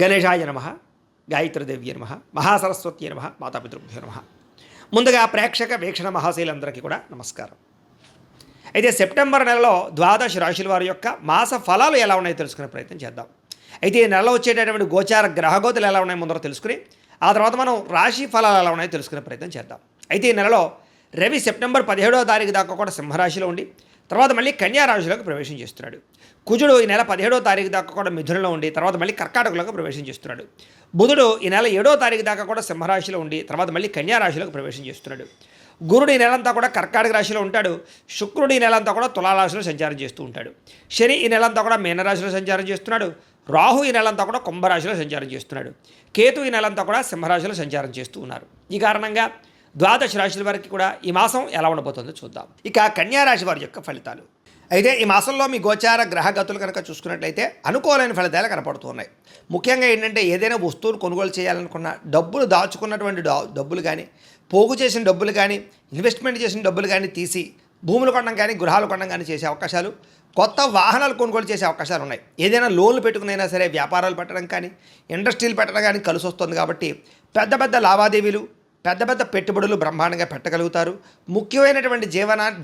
గణేశాయ నమ, గాయత్రీదేవ్య నమ, మహాసరస్వతి నమ, మాతాపితృభ్యో నమ. ముందుగా ప్రేక్షక వీక్షణ మహాశైలందరికీ కూడా నమస్కారం. అయితే సెప్టెంబర్ నెలలో ద్వాదశ రాశుల వారి యొక్క మాస ఫలాలు ఎలా ఉన్నాయో తెలుసుకునే ప్రయత్నం చేద్దాం. అయితే ఈ నెలలో వచ్చేటటువంటి గోచార గ్రహగోతులు ఎలా ఉన్నాయో ముందర తెలుసుకుని ఆ తర్వాత మనం రాశి ఫలాలు ఎలా ఉన్నాయో తెలుసుకునే ప్రయత్నం చేద్దాం. అయితే ఈ నెలలో రవి సెప్టెంబర్ 17వ తారీఖు దాకా కూడా సింహరాశిలో ఉండి తర్వాత మళ్ళీ కన్యా రాశిలోకి ప్రవేశం చేస్తున్నాడు. కుజుడు ఈ నెల 17వ తారీఖు దాకా కూడా మిథునంలో ఉండి తర్వాత మళ్ళీ కర్కాటకలోకి ప్రవేశం చేస్తున్నాడు. బుధుడు ఈ నెల 7వ తారీఖు దాకా కూడా సింహరాశిలో ఉండి తర్వాత మళ్ళీ కన్యా రాశిలోకి ప్రవేశం చేస్తున్నాడు. గురుడు ఈ నెలంతా కూడా కర్కాటక రాశిలో ఉంటాడు. శుక్రుడు ఈ నెలంతా కూడా తులారాశిలో సంచారం చేస్తూ ఉంటాడు. శని ఈ నెలంతా కూడా మీనరాశిలో సంచారం చేస్తున్నాడు. రాహు ఈ నెలంతా కూడా కుంభరాశిలో సంచారం చేస్తున్నాడు. కేతు ఈ నెలంతా కూడా సింహరాశిలో సంచారం చేస్తూ ఉన్నారు. ఈ కారణంగా ద్వాదశ రాశుల వారికి కూడా ఈ మాసం ఎలా ఉండబోతుందో చూద్దాం. ఇక కన్యా రాశి వారి యొక్క ఫలితాలు. అయితే ఈ మాసంలో మీ గోచార గ్రహగతులు కనుక చూసుకున్నట్లయితే అనుకూలమైన ఫలితాలు కనపడుతున్నాయి. ముఖ్యంగా ఏంటంటే ఏదైనా వస్తువులు కొనుగోలు చేయాలనుకున్న డబ్బులు దాచుకున్నటువంటి డబ్బులు కానీ పోగు చేసిన డబ్బులు కానీ ఇన్వెస్ట్మెంట్ చేసిన డబ్బులు కానీ తీసి భూములు కొనడం కానీ గృహాలు కొనడం కానీ చేసే అవకాశాలు, కొత్త వాహనాలు కొనుగోలు చేసే అవకాశాలు ఉన్నాయి. ఏదైనా లోన్లు పెట్టుకునైనా సరే వ్యాపారాలు పెట్టడం కానీ ఇండస్ట్రీలు పెట్టడం కానీ కలిసి వస్తుంది. కాబట్టి పెద్ద పెద్ద లావాదేవీలు పెద్ద పెద్ద పెట్టుబడులు బ్రహ్మాండంగా పెట్టగలుగుతారు. ముఖ్యమైనటువంటి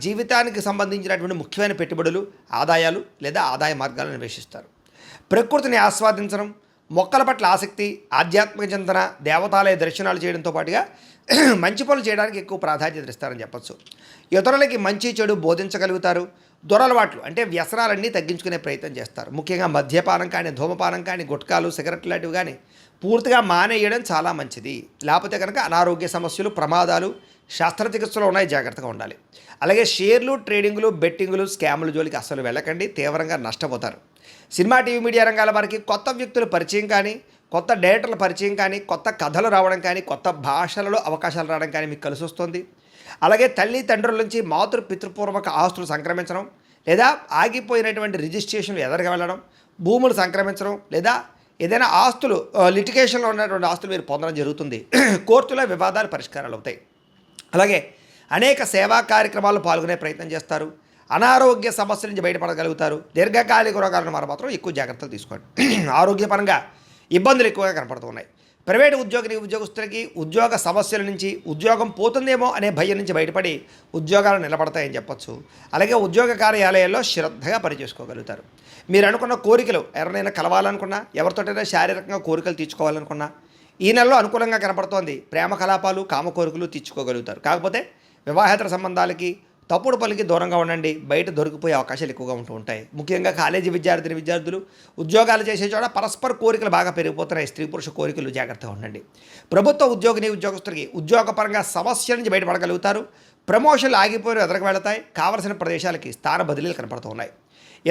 జీవితానికి సంబంధించినటువంటి ముఖ్యమైన పెట్టుబడులు ఆదాయాలు లేదా ఆదాయ మార్గాలను అన్వేషిస్తారు. ప్రకృతిని ఆస్వాదించడం, మొక్కల పట్ల ఆసక్తి, ఆధ్యాత్మిక చింతన, దేవతాలయ దర్శనాలు చేయడంతో పాటుగా మంచి పనులు చేయడానికి ఎక్కువ ప్రాధాన్యత ఇస్తారని చెప్పచ్చు. ఇతరులకి మంచి చెడు బోధించగలుగుతారు. దురలవాట్లు అంటే వ్యసనాలన్నీ తగ్గించుకునే ప్రయత్నం చేస్తారు. ముఖ్యంగా మద్యపానం కానీ ధూమపానం కానీ గుట్కాలు సిగరెట్లు లాంటివి కానీ పూర్తిగా మానేయడం చాలా మంచిది. లేకపోతే కనుక అనారోగ్య సమస్యలు ప్రమాదాలు శస్త్రచికిత్సలు ఉన్నాయి, జాగ్రత్తగా ఉండాలి. అలాగే షేర్లు ట్రేడింగులు బెట్టింగులు స్కాముల జోలికి అస్సలు వెళ్ళకండి, తీవ్రంగా నష్టపోతారు. సినిమా టీవీ మీడియా రంగాల వారికి కొత్త వ్యక్తుల పరిచయం కానీ కొత్త డైరెక్టర్ల పరిచయం కానీ కొత్త కథలు రావడం కానీ కొత్త భాషలలో అవకాశాలు రావడం కానీ మీకు కలిసి వస్తుంది. అలాగే తల్లి తండ్రుల నుంచి మాతృ పితృపూర్వక ఆస్తులు సంక్రమించడం లేదా ఆగిపోయినటువంటి రిజిస్ట్రేషన్లు ఎదరగా వెళ్ళడం, భూములు సంక్రమించడం లేదా ఏదైనా ఆస్తులు లిటిగేషన్లో ఉన్నటువంటి ఆస్తులు మీరు పొందడం జరుగుతుంది. కోర్టులో వివాదాలు పరిష్కారాలు అవుతాయి. అలాగే అనేక సేవా కార్యక్రమాల్లో పాల్గొనే ప్రయత్నం చేస్తారు. అనారోగ్య సమస్యల నుంచి బయటపడగలుగుతారు. దీర్ఘకాలిక రోగాలను వారు మాత్రం ఎక్కువ జాగ్రత్తలు తీసుకోండి. ఆరోగ్యపరంగా ఇబ్బందులు ఎక్కువగా కనపడుతున్నాయి. ప్రైవేటు ఉద్యోగస్తులకి ఉద్యోగ సమస్యల నుంచి ఉద్యోగం పోతుందేమో అనే భయం నుంచి బయటపడి ఉద్యోగాలు నిలబడతాయని చెప్పచ్చు. అలాగే ఉద్యోగ కార్యాలయాల్లో శ్రద్ధగా పనిచేసుకోగలుగుతారు. మీరు అనుకున్న కోరికలు ఎవరినైనా కలవాలనుకున్నా, ఎవరితోటైనా శారీరకంగా కోరికలు తీర్చుకోవాలనుకున్నా ఈ నెలలో అనుకూలంగా కనపడుతోంది. ప్రేమ కలాపాలు కామ కోరికలు తీర్చుకోగలుగుతారు. కాకపోతే వివాహేతర సంబంధాలకి తప్పుడు పనికి దూరంగా ఉండండి, బయట దొరికిపోయే అవకాశాలు ఎక్కువగా ఉంటూ ఉంటాయి. ముఖ్యంగా కాలేజీ విద్యార్థులు ఉద్యోగాలు చేసే చోట పరస్పర కోరికలు బాగా పెరిగిపోతున్నాయి. స్త్రీ పురుష కోరికలు, జాగ్రత్తగా ఉండండి. ప్రభుత్వ ఉద్యోగస్తులకి ఉద్యోగపరంగా సమస్యల నుంచి బయటపడగలుగుతారు. ప్రమోషన్లు ఆగిపోయిన ఎదరకు వెళతాయి. కావలసిన ప్రదేశాలకి స్థాన బదిలీలు కనపడుతూ ఉన్నాయి.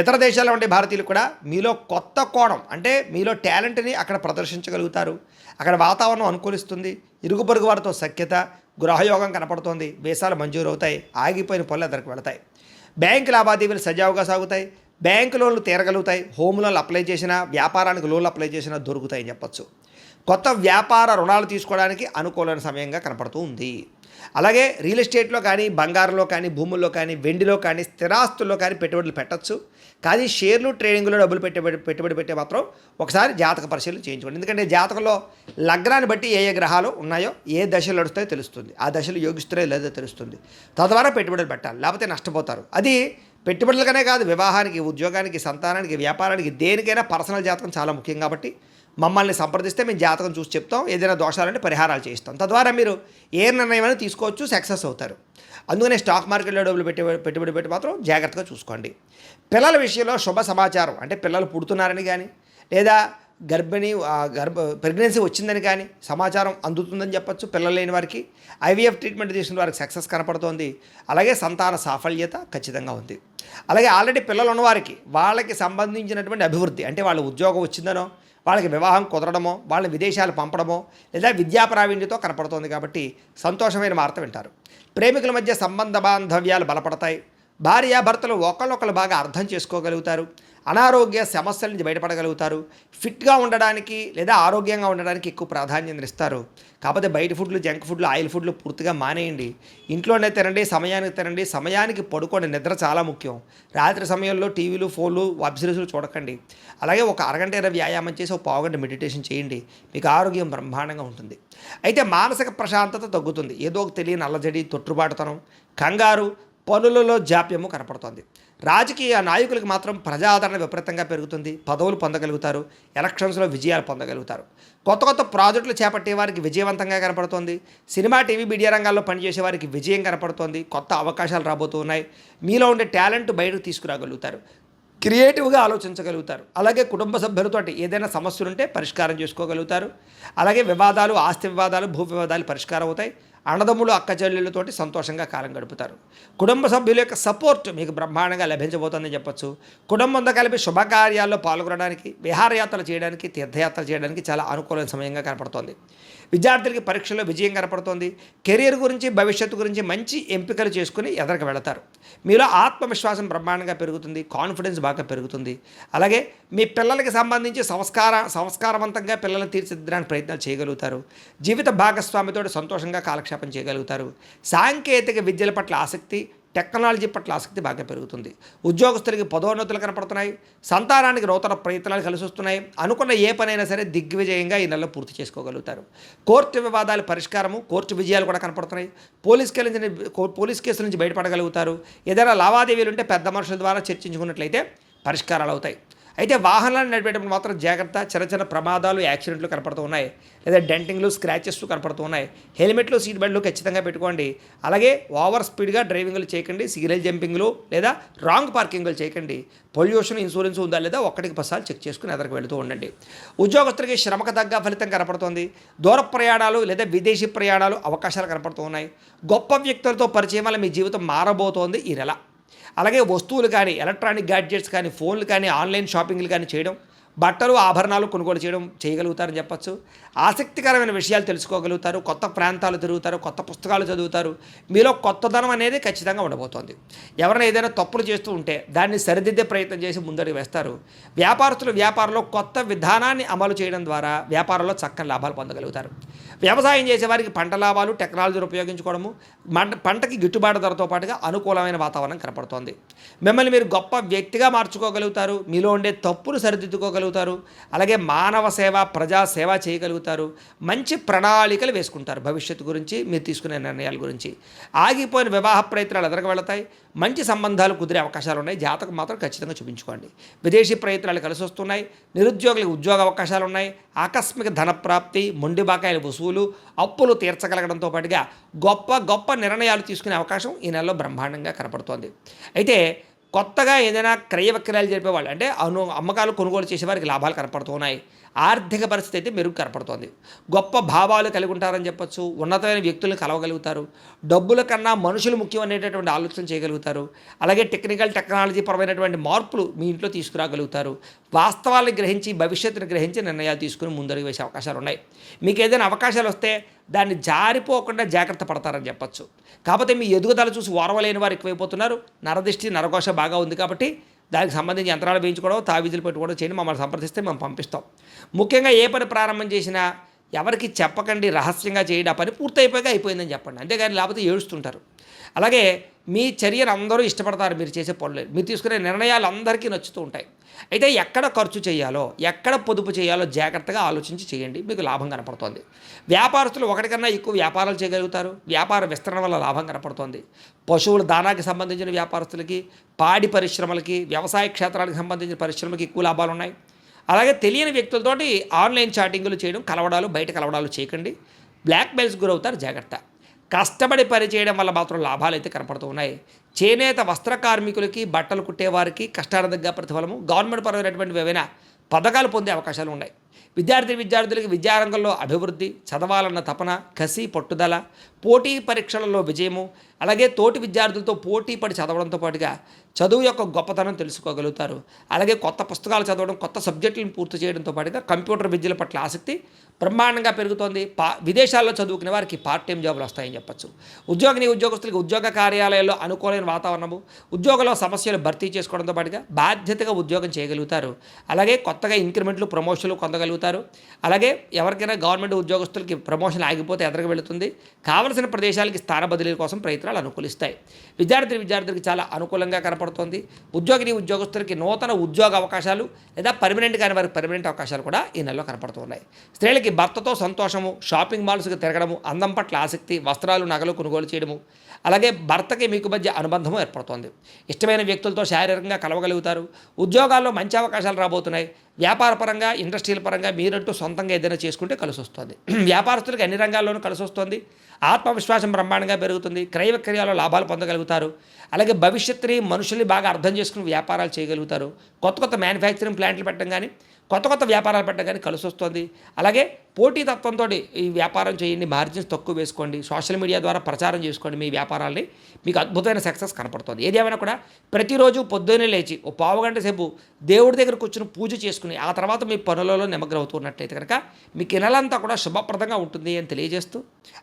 ఇతర దేశాల్లో ఉండే భారతీయులు కూడా మీలో కొత్త కోణం అంటే మీలో టాలెంట్ని అక్కడ ప్రదర్శించగలుగుతారు. అక్కడ వాతావరణం అనుకూలిస్తుంది. ఇరుగు పొరుగు వారితో సఖ్యత, గృహయోగం కనపడుతోంది. వీసాలు మంజూరు అవుతాయి. ఆగిపోయిన పనులు ఎదరికి వెళతాయి. బ్యాంకు లావాదేవీలు సజావుగా సాగుతాయి. బ్యాంకు లోన్లు తీరగలుగుతాయి. హోమ్ లోన్లు అప్లై చేసినా, వ్యాపారానికి లోన్లు అప్లై చేసినా దొరుకుతాయని చెప్పచ్చు. కొత్త వ్యాపార రుణాలు తీసుకోవడానికి అనుకూలమైన సమయంగా కనపడుతూ ఉంది. అలాగే రియల్ ఎస్టేట్లో కానీ బంగారంలో కానీ భూముల్లో కానీ వెండిలో కానీ స్థిరాస్తుల్లో కానీ పెట్టుబడులు పెట్టచ్చు. కానీ షేర్లు ట్రేడింగ్లో డబ్బులు పెట్టుబడి పెట్టే మాత్రం ఒకసారి జాతక పరిశీలన చేయించుకోండి. ఎందుకంటే జాతకంలో లగ్నాన్ని బట్టి ఏ ఏ గ్రహాలు ఉన్నాయో ఏ దశలు నడుస్తాయో తెలుస్తుంది. ఆ దశలు యోగిస్తాయో లేదో తెలుస్తుంది. తద్వారా పెట్టుబడులు పెట్టాలి, లేకపోతే నష్టపోతారు. అది పెట్టుబడులకనే కాదు, వివాహానికి, ఉద్యోగానికి, సంతానానికి, వ్యాపారానికి, దేనికైనా పర్సనల్ జాతకం చాలా ముఖ్యం. కాబట్టి మమ్మల్ని సంప్రదిస్తే మేము జాతకం చూసి చెప్తాం. ఏదైనా దోషాలంటే పరిహారాలు చేయిస్తాం. తద్వారా మీరు ఏ నిర్ణయమైనా తీసుకోవచ్చు, సక్సెస్ అవుతారు. అందుకనే స్టాక్ మార్కెట్లో డబ్బులు పెట్టుబడి పెట్టి మాత్రం జాగ్రత్తగా చూసుకోండి. పిల్లల విషయంలో శుభ సమాచారం అంటే పిల్లలు పుడుతున్నారని కానీ లేదా ప్రెగ్నెన్సీ వచ్చిందని కానీ సమాచారం అందుతుందని చెప్పచ్చు. పిల్లలు లేని వారికి ఐవీఎఫ్ ట్రీట్మెంట్ తీసుకున్న వారికి సక్సెస్ కనపడుతోంది. అలాగే సంతాన సాఫల్యత ఖచ్చితంగా ఉంది. అలాగే ఆల్రెడీ పిల్లలు ఉన్నవారికి వాళ్ళకి సంబంధించినటువంటి అభివృద్ధి అంటే వాళ్ళ ఉద్యోగం వచ్చిందనో, వాళ్ళకి వివాహం కుదరడమో, వాళ్ళని విదేశాలు పంపడమో లేదా విద్యా ప్రావీణ్యతో కనపడుతోంది. కాబట్టి సంతోషమైన వార్త వింటారు. ప్రేమికుల మధ్య సంబంధ బాంధవ్యాలు బలపడతాయి. భార్యాభర్తలు ఒకళ్ళొకళ్ళు బాగా అర్థం చేసుకోగలుగుతారు. అనారోగ్య సమస్యల నుంచి బయటపడగలుగుతారు. ఫిట్గా ఉండడానికి లేదా ఆరోగ్యంగా ఉండడానికి ఎక్కువ ప్రాధాన్యత ఇస్తారు. కాకపోతే బయట ఫుడ్లు, జంక్ ఫుడ్లు, ఆయిల్ ఫుడ్లు పూర్తిగా మానేయండి. ఇంట్లోనే తినండి, సమయానికి తినండి, సమయానికి పడుకోండి. నిద్ర చాలా ముఖ్యం. రాత్రి సమయంలో టీవీలు, ఫోన్లు, వెబ్ సిరీస్లు చూడకండి. అలాగే ఒక అరగంట వ్యాయామం చేసి ఒక పావుగంట మెడిటేషన్ చేయండి. మీకు ఆరోగ్యం బ్రహ్మాండంగా ఉంటుంది. అయితే మానసిక ప్రశాంతత తగ్గుతుంది. ఏదో ఒక తెలియని అల్లజడి, తొట్టుబాటుతనం, కంగారు, పనులలో జాప్యము కనపడుతుంది. రాజకీయ నాయకులకు మాత్రం ప్రజాదరణ విపరీతంగా పెరుగుతుంది. పదవులు పొందగలుగుతారు. ఎలక్షన్స్లో విజయాలు పొందగలుగుతారు. కొత్త కొత్త ప్రాజెక్టులు చేపట్టే వారికి విజయవంతంగా కనపడుతోంది. సినిమా, టీవీ, మీడియా రంగాల్లో పనిచేసే వారికి విజయం కనపడుతోంది. కొత్త అవకాశాలు రాబోతున్నాయి. మీలో ఉండే టాలెంట్ బయటకు తీసుకురాగలుగుతారు. క్రియేటివ్గా ఆలోచించగలుగుతారు. అలాగే కుటుంబ సభ్యులతోటి ఏదైనా సమస్యలుంటే పరిష్కారం చేసుకోగలుగుతారు. అలాగే వివాదాలు, ఆస్తి వివాదాలు, భూ వివాదాలు పరిష్కారం అవుతాయి. అన్నదమ్ములు, అక్క చెల్లెళ్ళతోటి సంతోషంగా కాలం గడుపుతారు. కుటుంబ సభ్యుల యొక్క సపోర్ట్ మీకు బ్రహ్మాండంగా లభించబోతుందని చెప్పొచ్చు. కుటుంబంతో కలిపి శుభకార్యాల్లో పాల్గొనడానికి, విహారయాత్రలు చేయడానికి, తీర్థయాత్రలు చేయడానికి చాలా అనుకూలమైన సమయంగా కనపడుతోంది. విద్యార్థులకి పరీక్షల్లో విజయం కనపడుతోంది. కెరీర్ గురించి, భవిష్యత్తు గురించి మంచి ఎంపికలు చేసుకుని ఎదరికి వెళతారు. మీలో ఆత్మవిశ్వాసం బ్రహ్మాండంగా పెరుగుతుంది. కాన్ఫిడెన్స్ బాగా పెరుగుతుంది. అలాగే మీ పిల్లలకి సంబంధించి సంస్కారవంతంగా పిల్లలను తీర్చిదిద్దడానికి ప్రయత్నాలు చేయగలుగుతారు. జీవిత భాగస్వామితో సంతోషంగా కాలక్షేపం చేయగలుగుతారు. సాంకేతిక విద్యల పట్ల ఆసక్తి, టెక్నాలజీ పట్ల ఆసక్తి బాగా పెరుగుతుంది. ఉద్యోగస్తులకి పదోన్నతులు కనపడుతున్నాయి. సంతానానికి నూతన ప్రయత్నాలు కలిసి వస్తున్నాయి. అనుకున్న ఏ పనైనా సరే దిగ్విజయంగా ఈ నెలలో పూర్తి చేసుకోగలుగుతారు. కోర్టు వివాదాల పరిష్కారము, కోర్టు విజయాలు కూడా కనపడుతున్నాయి. పోలీస్ కేసుల నుంచి బయటపడగలుగుతారు. ఏదైనా లావాదేవీలు ఉంటే పెద్ద మనుషుల ద్వారా చర్చించుకున్నట్లయితే పరిష్కారాలు అవుతాయి. అయితే వాహనాలను నడిపేటప్పుడు మాత్రం జాగ్రత్త. చిన్న చిన్న ప్రమాదాలు, యాక్సిడెంట్లు కనపడుతూ ఉన్నాయి. లేదా డెంటింగ్లు, స్క్రాచెస్ కనపడుతూ ఉన్నాయి. హెల్మెట్లు, సీట్ బెల్ట్లు ఖచ్చితంగా పెట్టుకోండి. అలాగే ఓవర్ స్పీడ్గా డ్రైవింగ్లు చేయకండి. సీరియల్ జంపింగ్లు లేదా రాంగ్ పార్కింగ్లు చేయకండి. పొల్యూషన్, ఇన్సూరెన్స్ ఉందా లేదా ఒకటికి 10 సార్లు చెక్ చేసుకుని ఎదరికి వెళుతూ ఉండండి. ఉద్యోగస్తులకి శ్రమకు తగ్గ ఫలితం కనపడుతోంది. దూర ప్రయాణాలు లేదా విదేశీ ప్రయాణాలు అవకాశాలు కనపడుతూ ఉన్నాయి. గొప్ప వ్యక్తులతో పరిచయం వల్ల మీ జీవితం మారబోతోంది ఈ నెల. అలాగే వస్తువులు కానీ, ఎలక్ట్రానిక్ గ్యాడ్జెట్స్ కానీ, ఫోన్లు కానీ, ఆన్లైన్ షాపింగ్లు కానీ చేయడం, బట్టలు, ఆభరణాలు కొనుగోలు చేయగలుగుతారని చెప్పచ్చు. ఆసక్తికరమైన విషయాలు తెలుసుకోగలుగుతారు. కొత్త ప్రాంతాలు తిరుగుతారు. కొత్త పుస్తకాలు చదువుతారు. మీలో కొత్తదనం అనేది ఖచ్చితంగా ఉండబోతోంది. ఎవరైనా ఏదైనా తప్పులు చేస్తూ ఉంటే దాన్ని సరిదిద్దే ప్రయత్నం చేసి ముందడుగు వేస్తారు. వ్యాపారస్తులు వ్యాపారంలో కొత్త విధానాన్ని అమలు చేయడం ద్వారా వ్యాపారంలో చక్కని లాభాలు పొందగలుగుతారు. వ్యవసాయం చేసేవారికి పంట లాభాలు, టెక్నాలజీని ఉపయోగించుకోవడము, పంటకి గిట్టుబాటు ధరతో పాటుగా అనుకూలమైన వాతావరణం కనపడుతోంది. మిమ్మల్ని మీరు గొప్ప వ్యక్తిగా మార్చుకోగలుగుతారు. మీలో ఉండే తప్పులు సరిదిద్దుకోగలుగుతారు. అలాగే మానవ సేవ, ప్రజా సేవ చేయగలుగుతారు. మంచి ప్రణాళికలు వేసుకుంటారు భవిష్యత్తు గురించి, మీరు తీసుకునే నిర్ణయాల గురించి. ఆగిపోయిన వివాహ ప్రయత్నాలు ఎదరకు వెళతాయి. మంచి సంబంధాలు కుదిరే అవకాశాలు ఉన్నాయి. జాతకం మాత్రం ఖచ్చితంగా చూపించుకోండి. విదేశీ ప్రయత్నాలు కలిసి వస్తున్నాయి. నిరుద్యోగులకు ఉద్యోగ అవకాశాలు ఉన్నాయి. ఆకస్మిక ధనప్రాప్తి, మొండి బకాయిల వసూలు, అప్పులు తీర్చగలగడంతో పాటుగా గొప్ప గొప్ప నిర్ణయాలు తీసుకునే అవకాశం ఈ నెలలో బ్రహ్మాండంగా కనపడుతోంది. అయితే కొత్తగా ఏదైనా క్రయ విక్రయాలు జరిపేవాళ్ళు, అంటే అమ్మకాలు కొనుగోలు చేసేవారికి లాభాలు కనపడుతున్నాయి. ఆర్థిక పరిస్థితి అయితే మెరుగు కనపడుతోంది. గొప్ప భావాలు కలిగి ఉంటారని చెప్పొచ్చు. ఉన్నతమైన వ్యక్తులను కలవగలుగుతారు. డబ్బుల కన్నా మనుషులు ముఖ్యం అనేటటువంటి ఆలోచన చేయగలుగుతారు. అలాగే టెక్నాలజీ పరమైనటువంటి మార్పులు మీ ఇంట్లో తీసుకురాగలుగుతారు. వాస్తవాలను గ్రహించి, భవిష్యత్తును గ్రహించి నిర్ణయాలు తీసుకుని ముందడుగు వేసే అవకాశాలు ఉన్నాయి. మీకు ఏదైనా అవకాశాలు వస్తే దాన్ని జారిపోకుండా జాగ్రత్త పడతారని చెప్పచ్చు. కాకపోతే మీ ఎదుగుదల చూసి ఓర్వలేని వారు ఎక్కువైపోతున్నారు. నరదిష్టి, నరఘోష బాగా ఉంది కాబట్టి దానికి సంబంధించి యంత్రాలు వేయించుకోవడం, తావీజులు పెట్టుకోవడం చేయండి. మమ్మల్ని సంప్రదిస్తే మేము పంపిస్తాం. ముఖ్యంగా ఏ పని ప్రారంభం చేసినా ఎవరికి చెప్పకండి, రహస్యంగా చేయండి. ఆ పని పూర్తయిపోయాక అయిపోయిందని చెప్పండి. అంతేగాని లేకపోతే ఏడుస్తుంటారు. అలాగే మీ చర్యను అందరూ ఇష్టపడతారు. మీరు చేసే పనులు, మీరు తీసుకునే నిర్ణయాలు అందరికీ నచ్చుతూ ఉంటాయి. అయితే ఎక్కడ ఖర్చు చేయాలో, ఎక్కడ పొదుపు చేయాలో జాగ్రత్తగా ఆలోచించి చేయండి. మీకు లాభం కనపడుతోంది. వ్యాపారస్తులు ఒకటికన్నా ఎక్కువ వ్యాపారాలు చేయగలుగుతారు. వ్యాపార విస్తరణ వల్ల లాభం కనపడుతోంది. పశువుల దానాకి సంబంధించిన వ్యాపారస్తులకి, పాడి పరిశ్రమలకి, వ్యవసాయ క్షేత్రాలకు సంబంధించిన పరిశ్రమలకి ఎక్కువ లాభాలు ఉన్నాయి. అలాగే తెలియని వ్యక్తులతోటి ఆన్లైన్ చాటింగులు చేయడం, కలవడాలు, బయట కలవడాలు చేయకండి. బ్లాక్మెయిల్స్ గురవుతారు, జాగ్రత్త. కష్టపడి పని చేయడం వల్ల మాత్రం లాభాలు అయితే కనపడుతూ ఉన్నాయి. చేనేత వస్త్ర కార్మికులకి, బట్టలు కుట్టేవారికి కష్టాల దగ్గర ప్రతిఫలము, గవర్నమెంట్ పరమైనటువంటి ఏవైనా పథకాలు పొందే అవకాశాలు ఉన్నాయి. విద్యార్థులకి విద్యారంగంలో అభివృద్ధి, చదవాలన్న తపన, కసి, పట్టుదల, పోటీ పరీక్షలలో విజయము, అలాగే తోటి విద్యార్థులతో పోటీ పడి చదవడంతో పాటుగా చదువు యొక్క గొప్పతనం తెలుసుకోగలుగుతారు. అలాగే కొత్త పుస్తకాలు చదవడం, కొత్త సబ్జెక్టులను పూర్తి చేయడంతో పాటుగా కంప్యూటర్ విద్యల పట్ల ఆసక్తి బ్రహ్మాండంగా పెరుగుతోంది. విదేశాల్లో చదువుకునే వారికి పార్ట్ టైం జాబులు వస్తాయని చెప్పచ్చు. ఉద్యోగస్తులకి ఉద్యోగ కార్యాలయాల్లో అనుకూలమైన వాతావరణము, ఉద్యోగంలో సమస్యలు భర్తీ చేసుకోవడంతో పాటుగా బాధ్యతగా ఉద్యోగం చేయగలుగుతారు. అలాగే కొత్తగా ఇంక్రిమెంట్లు, ప్రమోషన్లు పొందగలుగుతారు. అలాగే ఎవరికైనా గవర్నమెంట్ ఉద్యోగస్తులకి ప్రమోషన్ ఆగిపోతే ఎదరికి వెళుతుంది. కావలసిన ప్రదేశాలకి స్థాన బదిలీ కోసం ప్రయత్నాలు అనుకూలిస్తాయి. విద్యార్థులకి చాలా అనుకూలంగా కనపడుతోంది. ఉద్యోగస్తులకి నూతన ఉద్యోగ అవకాశాలు లేదా పర్మనెంట్ కాని వారికి పర్మనెంట్ అవకాశాలు కూడా ఈ నెలలో కనపడుతున్నాయి. స్త్రీలకి భర్తతో సంతోషము, షాపింగ్ మాల్స్కి తిరగడము, అందం పట్ల ఆసక్తి, వస్త్రాలు, నగలు కొనుగోలు చేయడము, అలాగే భర్తకి మీకు మధ్య అనుబంధము ఏర్పడుతోంది. ఇష్టమైన వ్యక్తులతో శారీరకంగా కలవగలుగుతారు. ఉద్యోగాల్లో మంచి అవకాశాలు రాబోతున్నాయి. వ్యాపారపరంగా, ఇండస్ట్రియల్ పరంగా మీరంటూ సొంతంగా ఏదైనా చేసుకుంటే కలిసి వస్తుంది. వ్యాపారస్తులకు అన్ని రంగాల్లోనూ కలిసి వస్తుంది. ఆత్మవిశ్వాసం బ్రహ్మాండంగా పెరుగుతుంది. క్రయ విక్రయాల్లో లాభాలు పొందగలుగుతారు. అలాగే భవిష్యత్తుని, మనుషుల్ని బాగా అర్థం చేసుకుని వ్యాపారాలు చేయగలుగుతారు. కొత్త మ్యానుఫ్యాక్చరింగ్ ప్లాంట్లు పెట్టడం కానీ, కొత్త వ్యాపారాలు పెట్టడం కానీ కలిసి వస్తుంది. అలాగే పోటీతత్వంతో ఈ వ్యాపారం చేయండి, మార్జిన్స్ తక్కువ వేసుకోండి, సోషల్ మీడియా ద్వారా ప్రచారం చేసుకోండి మీ వ్యాపారాల్ని, మీకు అద్భుతమైన సక్సెస్ కనపడుతుంది. ఏదేమైనా కూడా ప్రతిరోజు పొద్దున్నే లేచి ఓ పావుగంట సేపు దేవుడి దగ్గర కూర్చుని పూజ చేసుకుని ఆ తర్వాత మీ పనులలో నిమగ్నమవుతున్నట్లయితే కనుక మీకు ఈ నెలంతా కూడా శుభప్రదంగా ఉంటుంది అని తెలియజేస్తూ,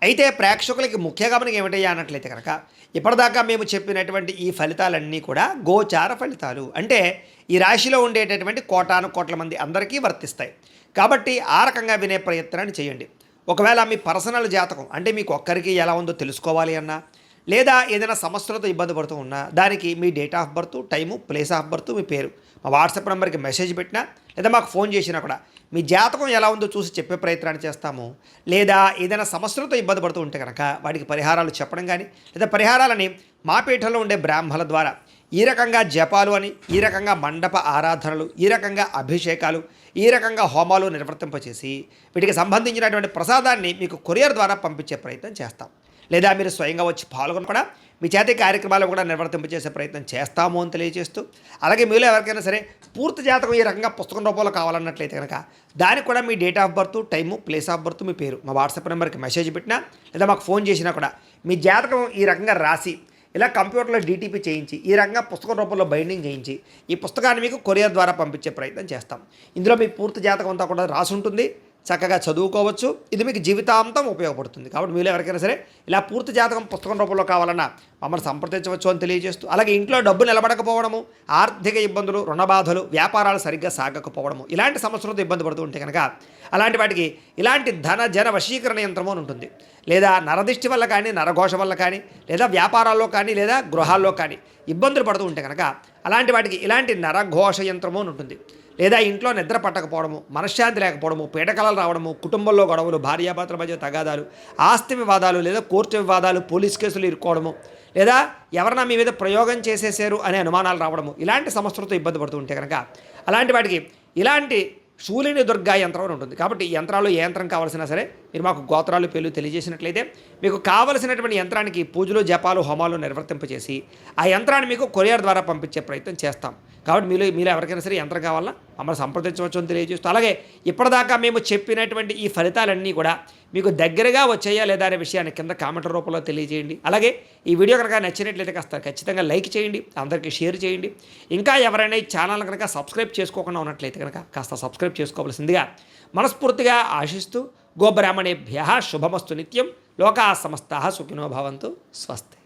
అయితే ప్రేక్షకులకి ముఖ్య గమనిక ఏమిటయ్యా అన్నట్లయితే కనుక ఇప్పటిదాకా మేము చెప్పినటువంటి ఈ ఫలితాలన్నీ కూడా గోచార ఫలితాలు, అంటే ఈ రాశిలో ఉండేటటువంటి కోటాను కోట్ల మంది అందరికీ వర్తిస్తాయి. కాబట్టి ఆ రకంగా వినే ప్రయత్నాన్ని చేయండి. ఒకవేళ మీ పర్సనల్ జాతకం అంటే మీకు ఒక్కరికి ఎలా ఉందో తెలుసుకోవాలి అన్నా, లేదా ఏదైనా సమస్యలతో ఇబ్బంది పడుతూ ఉన్నా దానికి మీ date of birth, time, place of birth, మీ పేరు మా వాట్సాప్ నెంబర్కి మెసేజ్ పెట్టినా లేదా మాకు ఫోన్ చేసినా కూడా మీ జాతకం ఎలా ఉందో చూసి చెప్పే ప్రయత్నాన్ని చేస్తాము. లేదా ఏదైనా సమస్యలతో ఇబ్బంది పడుతూ ఉంటే కనుక వాటికి పరిహారాలు చెప్పడం కానీ, లేదా పరిహారాలని మా పీఠంలో ఉండే బ్రాహ్మణుల ద్వారా ఈ రకంగా జపాలు అని, ఈ రకంగా మండప ఆరాధనలు, ఈ రకంగా అభిషేకాలు, ఈ రకంగా హోమాలు నిర్వర్తింపచేసి వీటికి సంబంధించినటువంటి ప్రసాదాన్ని మీకు కొరియర్ ద్వారా పంపించే ప్రయత్నం చేస్తాం. లేదా మీరు స్వయంగా వచ్చి పాల్గొని కూడా మీ చేతి కార్యక్రమాలు కూడా నిర్వర్తింపచేసే ప్రయత్నం చేస్తాము అని తెలియజేస్తూ, అలాగే మీలో ఎవరికైనా సరే పూర్తి జాతకం ఈ రకంగా పుస్తకం రూపంలో కావాలన్నట్లయితే కనుక దానికి కూడా మీ date of birth, time, place of birth, మీ పేరు మా వాట్సాప్ నెంబర్కి మెసేజ్ పెట్టినా లేదా మాకు ఫోన్ చేసినా కూడా మీ జాతకం ఈ రకంగా రాసి ఇలా కంప్యూటర్లో డీటీపీ చేయించి ఈ రకంగా పుస్తకం రూపంలో బైండింగ్ చేయించి ఈ పుస్తకాన్ని మీకు కొరియర్ ద్వారా పంపించే ప్రయత్నం చేస్తాం. ఇందులో మీ పూర్తి జాతకం అంతా కూడా రాసి ఉంటుంది. చక్కగా చదువుకోవచ్చు. ఇది మీకు జీవితాంతం ఉపయోగపడుతుంది. కాబట్టి మీలో ఎవరికైనా సరే ఇలా పూర్తి జాతకం పుస్తకం రూపంలో కావాలన్నా మమ్మల్ని సంప్రదించవచ్చు అని తెలియజేస్తూ, అలాగే ఇంట్లో డబ్బు నిలబడకపోవడము, ఆర్థిక ఇబ్బందులు, రుణ బాధలు, వ్యాపారాలు సరిగ్గా సాగకపోవడము, ఇలాంటి సమస్యలతో ఇబ్బంది పడుతూ ఉంటే కనుక అలాంటి వాటికి ఇలాంటి ధన జన వశీకరణ యంత్రము అని ఉంటుంది. లేదా నరదిష్టి వల్ల కానీ, నరఘోష వల్ల కానీ, లేదా వ్యాపారాల్లో కానీ, లేదా గృహాల్లో కానీ ఇబ్బందులు పడుతూ ఉంటే కనుక అలాంటి వాటికి ఇలాంటి నరఘోష యంత్రము అని ఉంటుంది. లేదా ఇంట్లో నిద్ర పట్టకపోవడము, మనశ్శాంతి లేకపోవడము, పీడకలలు రావడము, కుటుంబంలో గొడవలు, భార్యాభర్తల మధ్య తగాదాలు, ఆస్తి వివాదాలు, లేదా కోర్టు వివాదాలు, పోలీస్ కేసులు ఇరుక్కోవడము, లేదా ఎవరైనా మీ మీద ప్రయోగం చేసేసారు అనే అనుమానాలు రావడము, ఇలాంటి సమస్యలతో ఇబ్బంది పడుతూ ఉంటే కనుక అలాంటి వాటికి ఇలాంటి శూలిని దుర్గా యంత్రం అని ఉంటుంది. కాబట్టి ఈ యంత్రాలు ఏ యంత్రం కావాల్సినా సరే మీరు మాకు గోత్రాలు, పేర్లు తెలియజేసినట్లయితే మీకు కావలసినటువంటి యంత్రానికి పూజలు, జపాలు, హోమాలు నిర్వర్తింపచేసి ఆ యంత్రాన్ని మీకు కొరియర్ ద్వారా పంపించే ప్రయత్నం చేస్తాం. కాబట్టి మీలో ఎవరికైనా సరే యంత్రం కావాలన్నా మమ్మల్ని సంప్రదించవచ్చు అని తెలియజేస్తూ, అలాగే ఇప్పటిదాకా మేము చెప్పినటువంటి ఈ ఫలితాలన్నీ కూడా మీకు దగ్గరగా వచ్చాయా లేదా అనే విషయాన్ని కింద కామెంట్ల రూపంలో తెలియజేయండి. అలాగే ఈ వీడియో కనుక నచ్చినట్లయితే కాస్త ఖచ్చితంగా లైక్ చేయండి, అందరికీ షేర్ చేయండి. ఇంకా ఎవరైనా ఈ ఛానల్ కనుక సబ్స్క్రైబ్ చేసుకోకుండా ఉన్నట్లయితే కనుక కాస్త సబ్స్క్రైబ్ చేసుకోవాల్సిందిగా మనస్ఫూర్తిగా ఆశిస్తూ, గోబ్రాహ్మణేభ్యః శుభమస్తు నిత్యం, లోకాః సమస్తాః సుఖినో భవంతు. స్వస్తి.